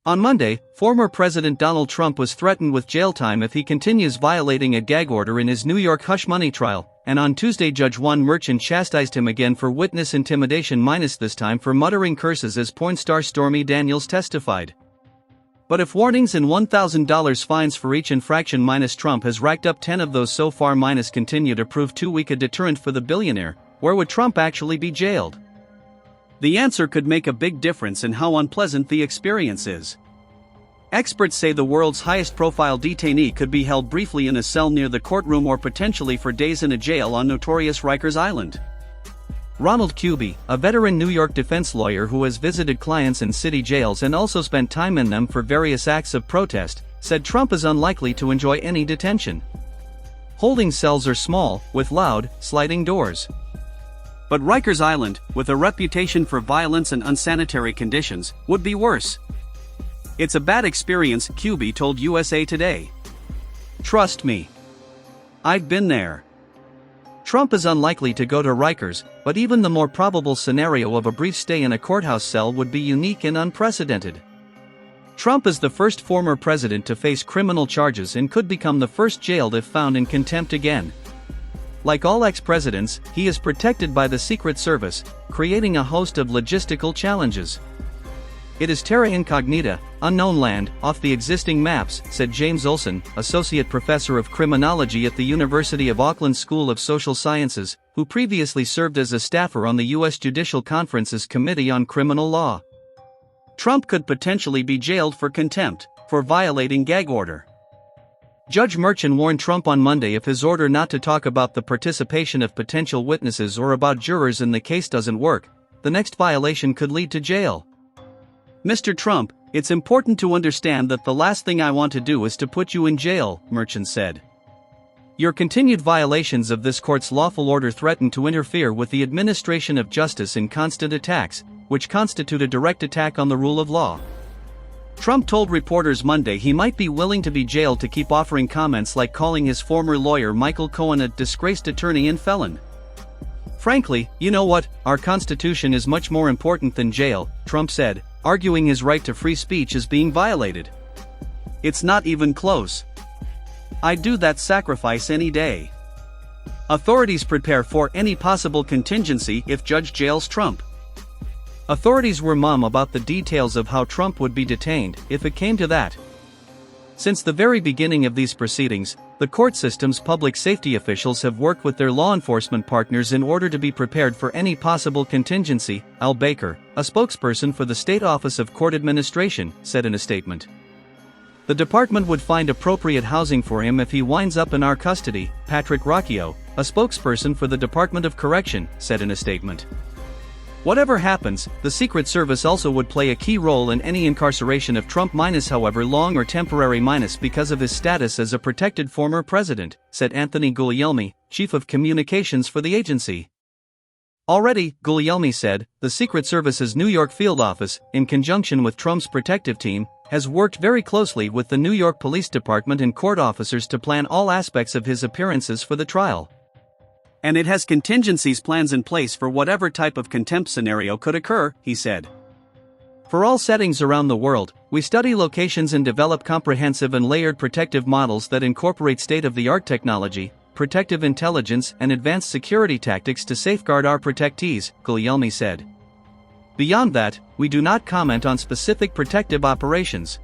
On Monday, former President Donald Trump was threatened with jail time if he continues violating a gag order in his New York hush money trial, and on Tuesday Judge Juan Merchan chastised him again for witness intimidation minus this time for muttering curses as porn star Stormy Daniels testified. But if warnings and $1,000 fines for each infraction minus Trump has racked up 10 of those so far minus continue to prove too weak a deterrent for the billionaire, where would Trump actually be jailed? The answer could make a big difference in how unpleasant the experience is. Experts say the world's highest-profile detainee could be held briefly in a cell near the courtroom or potentially for days in a jail on notorious Rikers Island. Ronald Kuby, a veteran New York defense lawyer who has visited clients in city jails and also spent time in them for various acts of protest, said Trump is unlikely to enjoy any detention. Holding cells are small, with loud, sliding doors. But Rikers Island, with a reputation for violence and unsanitary conditions, would be worse. It's a bad experience, Kuby told USA Today. Trust me. I've been there. Trump is unlikely to go to Rikers, but even the more probable scenario of a brief stay in a courthouse cell would be unique and unprecedented. Trump is the first former president to face criminal charges and could become the first jailed if found in contempt again. Like all ex-presidents, he is protected by the Secret Service, creating a host of logistical challenges. It is terra incognita, unknown land, off the existing maps, said James Olson, associate professor of criminology at the University of Auckland School of Social Sciences, who previously served as a staffer on the U.S. Judicial Conference's Committee on Criminal Law. Trump could potentially be jailed for contempt, for violating gag order. Judge Merchan warned Trump on Monday if his order not to talk about the participation of potential witnesses or about jurors in the case doesn't work, the next violation could lead to jail. Mr. Trump, it's important to understand that the last thing I want to do is to put you in jail, Merchan said. Your continued violations of this court's lawful order threaten to interfere with the administration of justice in constant attacks, which constitute a direct attack on the rule of law. Trump told reporters Monday he might be willing to be jailed to keep offering comments like calling his former lawyer Michael Cohen a disgraced attorney and felon. Frankly, you know what, our Constitution is much more important than jail, Trump said, arguing his right to free speech is being violated. It's not even close. I'd do that sacrifice any day. Authorities prepare for any possible contingency if judge jails Trump. Authorities were mum about the details of how Trump would be detained, if it came to that. Since the very beginning of these proceedings, the court system's public safety officials have worked with their law enforcement partners in order to be prepared for any possible contingency, Al Baker, a spokesperson for the State Office of Court Administration, said in a statement. The department would find appropriate housing for him if he winds up in our custody, Patrick Rocchio, a spokesperson for the Department of Correction, said in a statement. Whatever happens, the Secret Service also would play a key role in any incarceration of Trump minus however long or temporary minus because of his status as a protected former president, said Anthony Guglielmi, chief of communications for the agency. Already, Guglielmi said, the Secret Service's New York field office, in conjunction with Trump's protective team, has worked very closely with the New York Police Department and court officers to plan all aspects of his appearances for the trial. And it has contingencies plans in place for whatever type of contempt scenario could occur, he said. For all settings around the world, we study locations and develop comprehensive and layered protective models that incorporate state-of-the-art technology, protective intelligence and advanced security tactics to safeguard our protectees, Guglielmi said. Beyond that, we do not comment on specific protective operations.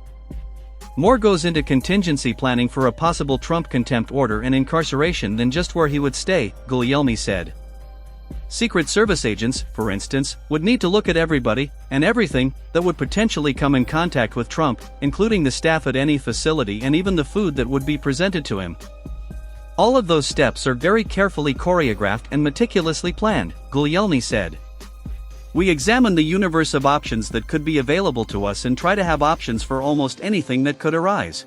More goes into contingency planning for a possible Trump contempt order and incarceration than just where he would stay, Guglielmi said. Secret Service agents, for instance, would need to look at everybody, and everything, that would potentially come in contact with Trump, including the staff at any facility and even the food that would be presented to him. All of those steps are very carefully choreographed and meticulously planned, Guglielmi said. We examine the universe of options that could be available to us and try to have options for almost anything that could arise.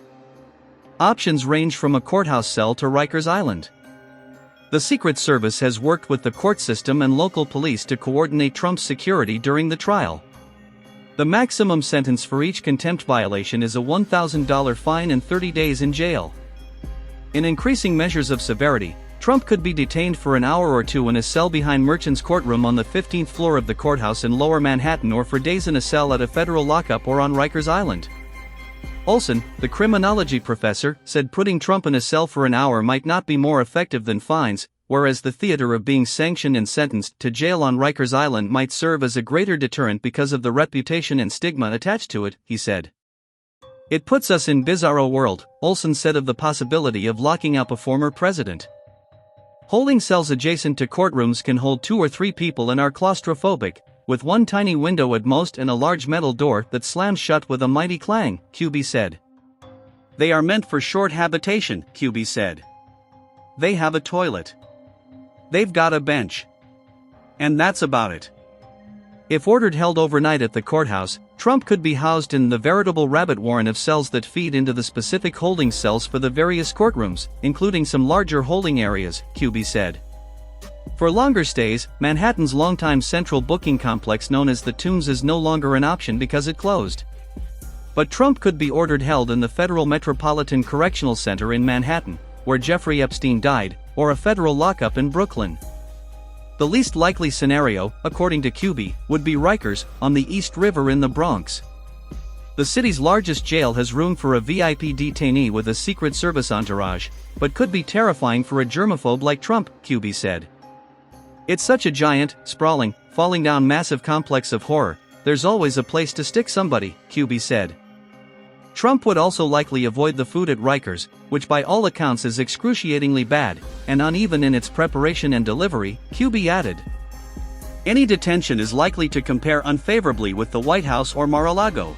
Options range from a courthouse cell to Rikers Island. The Secret Service has worked with the court system and local police to coordinate Trump's security during the trial. The maximum sentence for each contempt violation is a $1,000 fine and 30 days in jail. In increasing measures of severity, Trump could be detained for an hour or two in a cell behind Merchan's courtroom on the 15th floor of the courthouse in Lower Manhattan or for days in a cell at a federal lockup or on Rikers Island. Olson, the criminology professor, said putting Trump in a cell for an hour might not be more effective than fines, whereas the theater of being sanctioned and sentenced to jail on Rikers Island might serve as a greater deterrent because of the reputation and stigma attached to it, he said. It puts us in bizarro world, Olson said of the possibility of locking up a former president. Holding cells adjacent to courtrooms can hold 2 or 3 people and are claustrophobic, with one tiny window at most and a large metal door that slams shut with a mighty clang, QB said. They are meant for short habitation, QB said. They have a toilet. They've got a bench. And that's about it. If ordered held overnight at the courthouse, Trump could be housed in the veritable rabbit warren of cells that feed into the specific holding cells for the various courtrooms, including some larger holding areas, QB said. For longer stays, Manhattan's longtime central booking complex known as the Tombs is no longer an option because it closed. But Trump could be ordered held in the Federal Metropolitan Correctional Center in Manhattan, where Jeffrey Epstein died, or a federal lockup in Brooklyn. The least likely scenario, according to QB, would be Rikers, on the East River in the Bronx. The city's largest jail has room for a VIP detainee with a Secret Service entourage, but could be terrifying for a germaphobe like Trump, QB said. It's such a giant, sprawling, falling down massive complex of horror, there's always a place to stick somebody, QB said. Trump would also likely avoid the food at Rikers, which by all accounts is excruciatingly bad, and uneven in its preparation and delivery, QB added. Any detention is likely to compare unfavorably with the White House or Mar-a-Lago.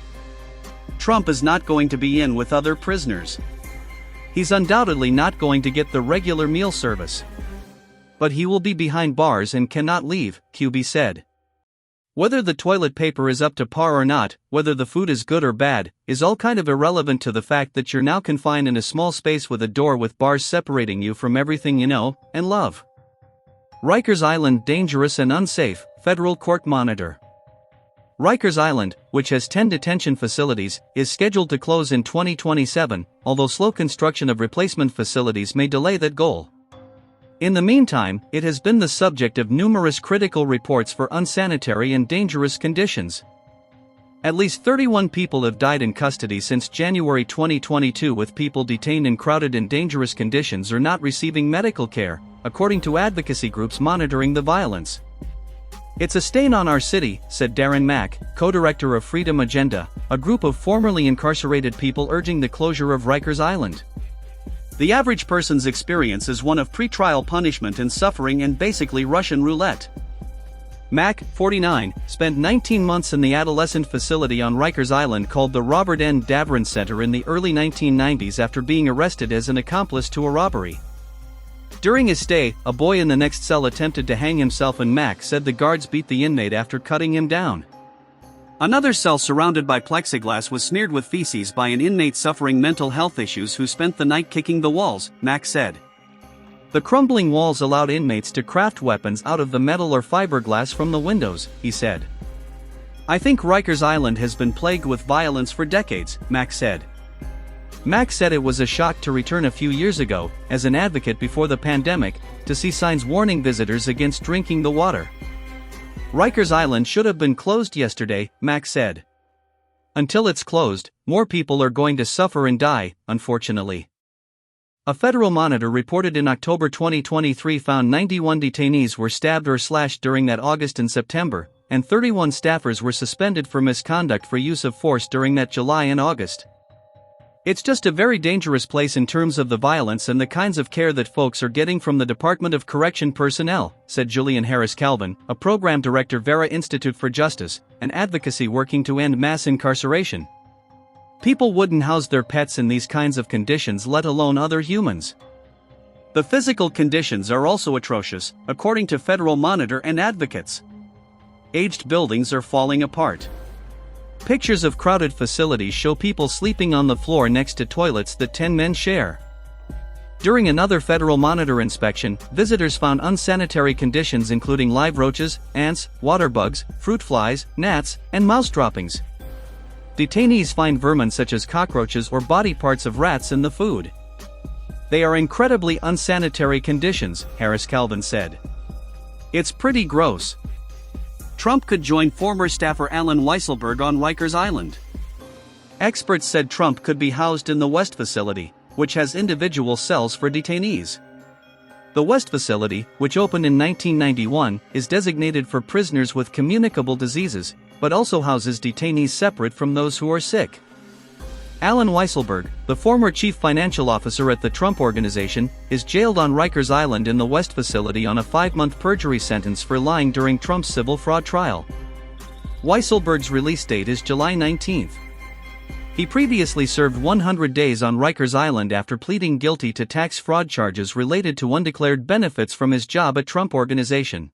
Trump is not going to be in with other prisoners. He's undoubtedly not going to get the regular meal service. But he will be behind bars and cannot leave, QB said. Whether the toilet paper is up to par or not, whether the food is good or bad, is all kind of irrelevant to the fact that you're now confined in a small space with a door with bars separating you from everything you know and love. Rikers Island dangerous and unsafe, federal court monitor. Rikers Island, which has 10 detention facilities, is scheduled to close in 2027, although slow construction of replacement facilities may delay that goal. In the meantime, it has been the subject of numerous critical reports for unsanitary and dangerous conditions. At least 31 people have died in custody since January 2022, with people detained in crowded and dangerous conditions or not receiving medical care, according to advocacy groups monitoring the violence. It's a stain on our city, said Darren Mack, co-director of Freedom Agenda, a group of formerly incarcerated people urging the closure of Rikers Island. The average person's experience is one of pretrial punishment and suffering and basically Russian roulette. Mack, 49, spent 19 months in the adolescent facility on Rikers Island called the Robert N. Davern Center in the early 1990s after being arrested as an accomplice to a robbery. During his stay, a boy in the next cell attempted to hang himself, and Mack said the guards beat the inmate after cutting him down. Another cell surrounded by plexiglass was smeared with feces by an inmate suffering mental health issues who spent the night kicking the walls, Mack said. The crumbling walls allowed inmates to craft weapons out of the metal or fiberglass from the windows, he said. I think Rikers Island has been plagued with violence for decades, Mack said. Mack said it was a shock to return a few years ago, as an advocate before the pandemic, to see signs warning visitors against drinking the water. Rikers Island should have been closed yesterday, Mack said. Until it's closed, more people are going to suffer and die, unfortunately. A federal monitor reported in October 2023 found 91 detainees were stabbed or slashed during that August and September, and 31 staffers were suspended for misconduct for use of force during that July and August. It's just a very dangerous place in terms of the violence and the kinds of care that folks are getting from the Department of Correction personnel, said Julian Harris Calvin, a program director Vera Institute for Justice, an advocacy working to end mass incarceration. People wouldn't house their pets in these kinds of conditions, let alone other humans. The physical conditions are also atrocious, according to federal monitor and advocates. Aged buildings are falling apart. Pictures of crowded facilities show people sleeping on the floor next to toilets that 10 men share. During another federal monitor inspection, visitors found unsanitary conditions including live roaches, ants, water bugs, fruit flies, gnats, and mouse droppings. Detainees find vermin such as cockroaches or body parts of rats in the food. They are incredibly unsanitary conditions, Harris Calvin said. It's pretty gross. Trump could join former staffer Alan Weisselberg on Rikers Island. Experts said Trump could be housed in the West facility, which has individual cells for detainees. The West facility, which opened in 1991, is designated for prisoners with communicable diseases, but also houses detainees separate from those who are sick. Alan Weisselberg, the former chief financial officer at the Trump Organization, is jailed on Rikers Island in the West facility on a 5-month perjury sentence for lying during Trump's civil fraud trial. Weisselberg's release date is July 19. He previously served 100 days on Rikers Island after pleading guilty to tax fraud charges related to undeclared benefits from his job at Trump Organization.